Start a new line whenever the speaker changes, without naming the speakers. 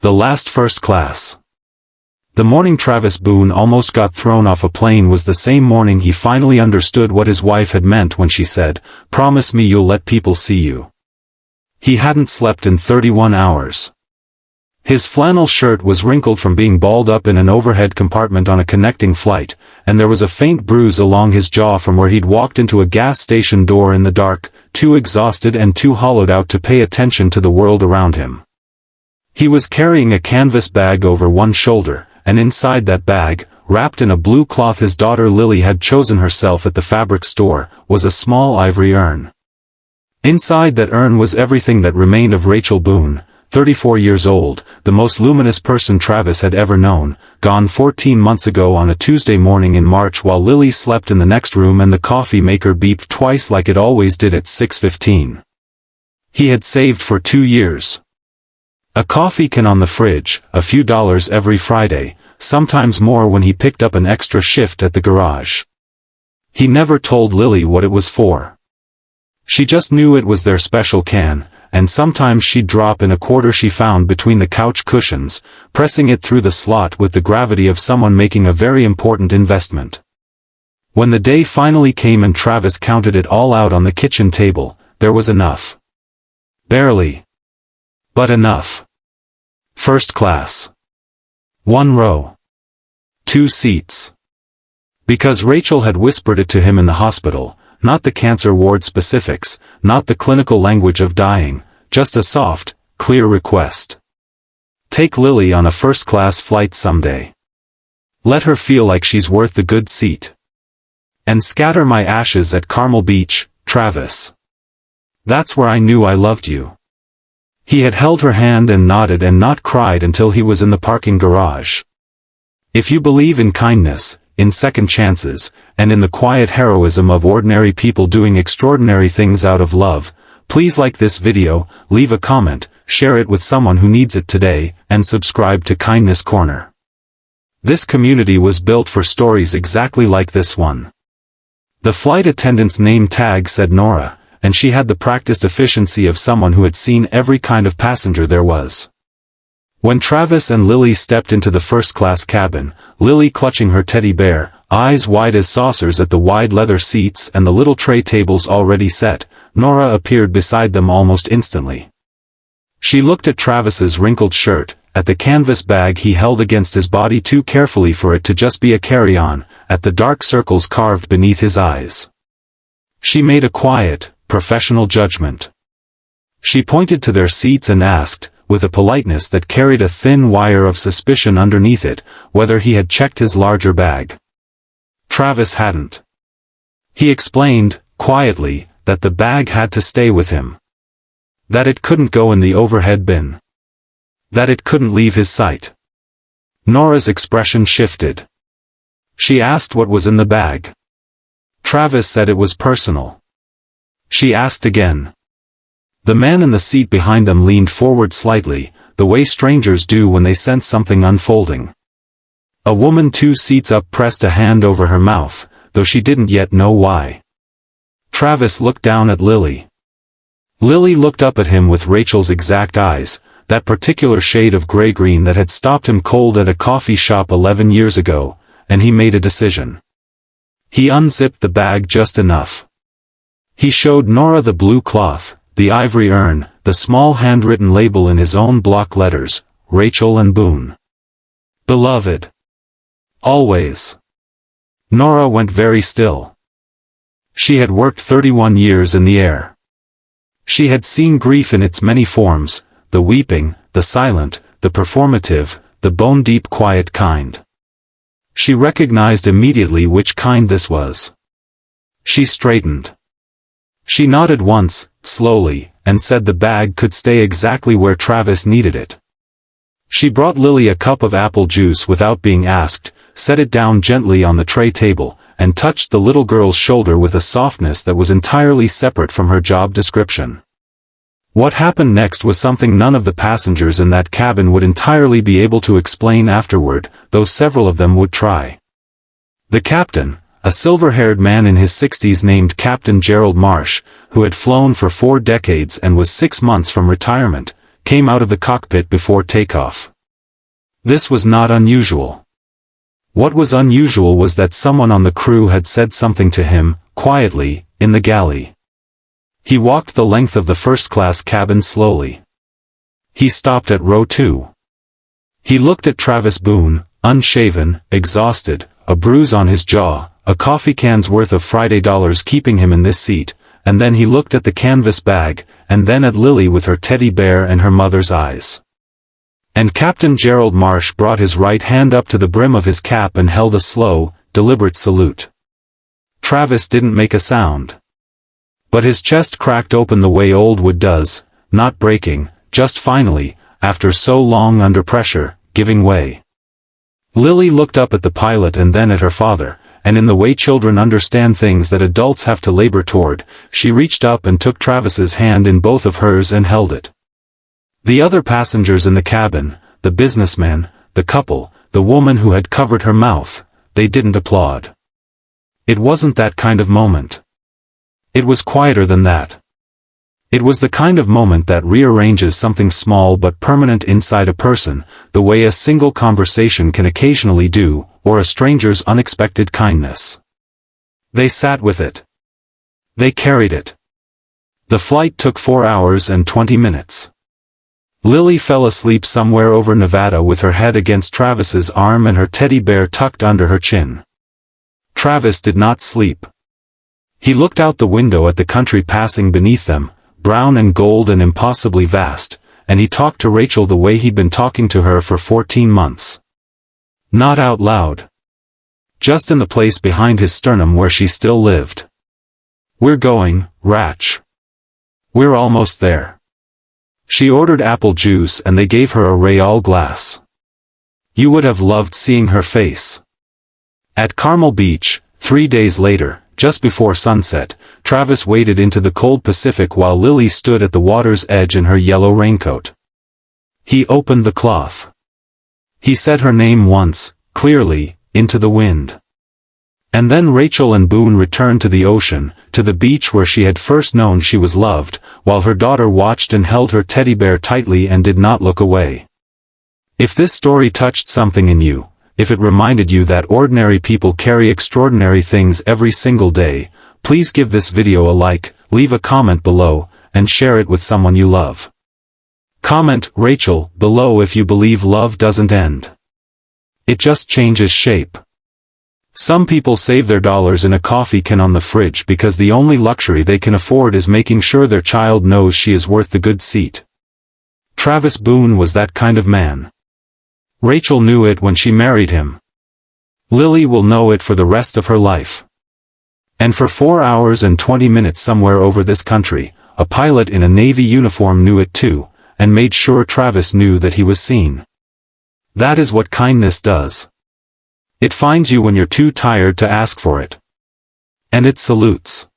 The last first class. The morning Travis Boone almost got thrown off a plane was the same morning he finally understood what his wife had meant when she said, "Promise me you'll let people see you." He hadn't slept in 31 hours. His flannel shirt was wrinkled from being balled up in an overhead compartment on a connecting flight, and there was a faint bruise along his jaw from where he'd walked into a gas station door in the dark, too exhausted and too hollowed out to pay attention to the world around him. He was carrying a canvas bag over one shoulder, and inside that bag, wrapped in a blue cloth his daughter Lily had chosen herself at the fabric store, was a small ivory urn. Inside that urn was everything that remained of Rachel Boone, 34 years old, the most luminous person Travis had ever known, gone 14 months ago on a Tuesday morning in March while Lily slept in the next room and the coffee maker beeped twice like it always did at 6:15. He had saved for 2 years. A coffee can on the fridge, a few dollars every Friday, sometimes more when he picked up an extra shift at the garage. He never told Lily what it was for. She just knew it was their special can, and sometimes she'd drop in a quarter she found between the couch cushions, pressing it through the slot with the gravity of someone making a very important investment. When the day finally came and Travis counted it all out on the kitchen table, there was enough. Barely. But enough. First class. 1 row. 2 seats. Because Rachel had whispered it to him in the hospital, not the cancer ward specifics, not the clinical language of dying, just a soft, clear request. Take Lily on a first-class flight someday. Let her feel like she's worth the good seat. And scatter my ashes at Carmel Beach, Travis. That's where I knew I loved you. He had held her hand and nodded and not cried until he was in the parking garage. If you believe in kindness, in second chances, and in the quiet heroism of ordinary people doing extraordinary things out of love, please like this video, leave a comment, share it with someone who needs it today, and subscribe to Kindness Corner. This community was built for stories exactly like this one. The flight attendant's name tag said Nora, and she had the practiced efficiency of someone who had seen every kind of passenger there was. When Travis and Lily stepped into the first-class cabin, Lily clutching her teddy bear, eyes wide as saucers at the wide leather seats and the little tray tables already set, Nora appeared beside them almost instantly. She looked at Travis's wrinkled shirt, at the canvas bag he held against his body too carefully for it to just be a carry-on, at the dark circles carved beneath his eyes. She made a quiet, professional judgment. She pointed to their seats and asked, with a politeness that carried a thin wire of suspicion underneath it, whether he had checked his larger bag. Travis hadn't. He explained, quietly, that the bag had to stay with him. That it couldn't go in the overhead bin. That it couldn't leave his sight. Nora's expression shifted. She asked what was in the bag. Travis said it was personal. She asked again. The man in the seat behind them leaned forward slightly, the way strangers do when they sense something unfolding. A woman 2 seats up pressed a hand over her mouth, though she didn't yet know why. Travis looked down at Lily. Lily looked up at him with Rachel's exact eyes, that particular shade of gray-green that had stopped him cold at a coffee shop 11 years ago, and he made a decision. He unzipped the bag just enough. He showed Nora the blue cloth, the ivory urn, the small handwritten label in his own block letters, Rachel and Boone. Beloved. Always. Nora went very still. She had worked 31 years in the air. She had seen grief in its many forms, the weeping, the silent, the performative, the bone-deep quiet kind. She recognized immediately which kind this was. She straightened. She nodded once, slowly, and said the bag could stay exactly where Travis needed it. She brought Lily a cup of apple juice without being asked, set it down gently on the tray table, and touched the little girl's shoulder with a softness that was entirely separate from her job description. What happened next was something none of the passengers in that cabin would entirely be able to explain afterward, though several of them would try. The captain, a silver-haired man in his 60s named Captain Gerald Marsh, who had flown for 4 decades and was 6 months from retirement, came out of the cockpit before takeoff. This was not unusual. What was unusual was that someone on the crew had said something to him, quietly, in the galley. He walked the length of the first-class cabin slowly. He stopped at row 2. He looked at Travis Boone, unshaven, exhausted, a bruise on his jaw, a coffee can's worth of Friday dollars keeping him in this seat, and then he looked at the canvas bag, and then at Lily with her teddy bear and her mother's eyes. And Captain Gerald Marsh brought his right hand up to the brim of his cap and held a slow, deliberate salute. Travis didn't make a sound. But his chest cracked open the way old wood does, not breaking, just finally, after so long under pressure, giving way. Lily looked up at the pilot and then at her father, and in the way children understand things that adults have to labor toward, she reached up and took Travis's hand in both of hers and held it. The other passengers in the cabin, the businessman, the couple, the woman who had covered her mouth, they didn't applaud. It wasn't that kind of moment. It was quieter than that. It was the kind of moment that rearranges something small but permanent inside a person, the way a single conversation can occasionally do, or a stranger's unexpected kindness. They sat with it. They carried it. The flight took 4 hours and 20 minutes. Lily fell asleep somewhere over Nevada with her head against Travis's arm and her teddy bear tucked under her chin. Travis did not sleep. He looked out the window at the country passing beneath them, brown and gold and impossibly vast, and he talked to Rachel the way he'd been talking to her for 14 months. Not out loud. Just in the place behind his sternum where she still lived. "We're going, Rach. We're almost there." She ordered apple juice and they gave her a Real glass. You would have loved seeing her face. At Carmel Beach, 3 days later, just before sunset, Travis waded into the cold Pacific while Lily stood at the water's edge in her yellow raincoat. He opened the cloth. He said her name once, clearly, into the wind. And then Rachel and Boone returned to the ocean, to the beach where she had first known she was loved, while her daughter watched and held her teddy bear tightly and did not look away. If this story touched something in you, if it reminded you that ordinary people carry extraordinary things every single day, please give this video a like, leave a comment below, and share it with someone you love. Comment, Rachel, below if you believe love doesn't end. It just changes shape. Some people save their dollars in a coffee can on the fridge because the only luxury they can afford is making sure their child knows she is worth the good seat. Travis Boone was that kind of man. Rachel knew it when she married him. Lily will know it for the rest of her life. And for 4 hours and 20 minutes somewhere over this country, a pilot in a Navy uniform knew it too, and made sure Travis knew that he was seen. That is what kindness does. It finds you when you're too tired to ask for it. And it salutes.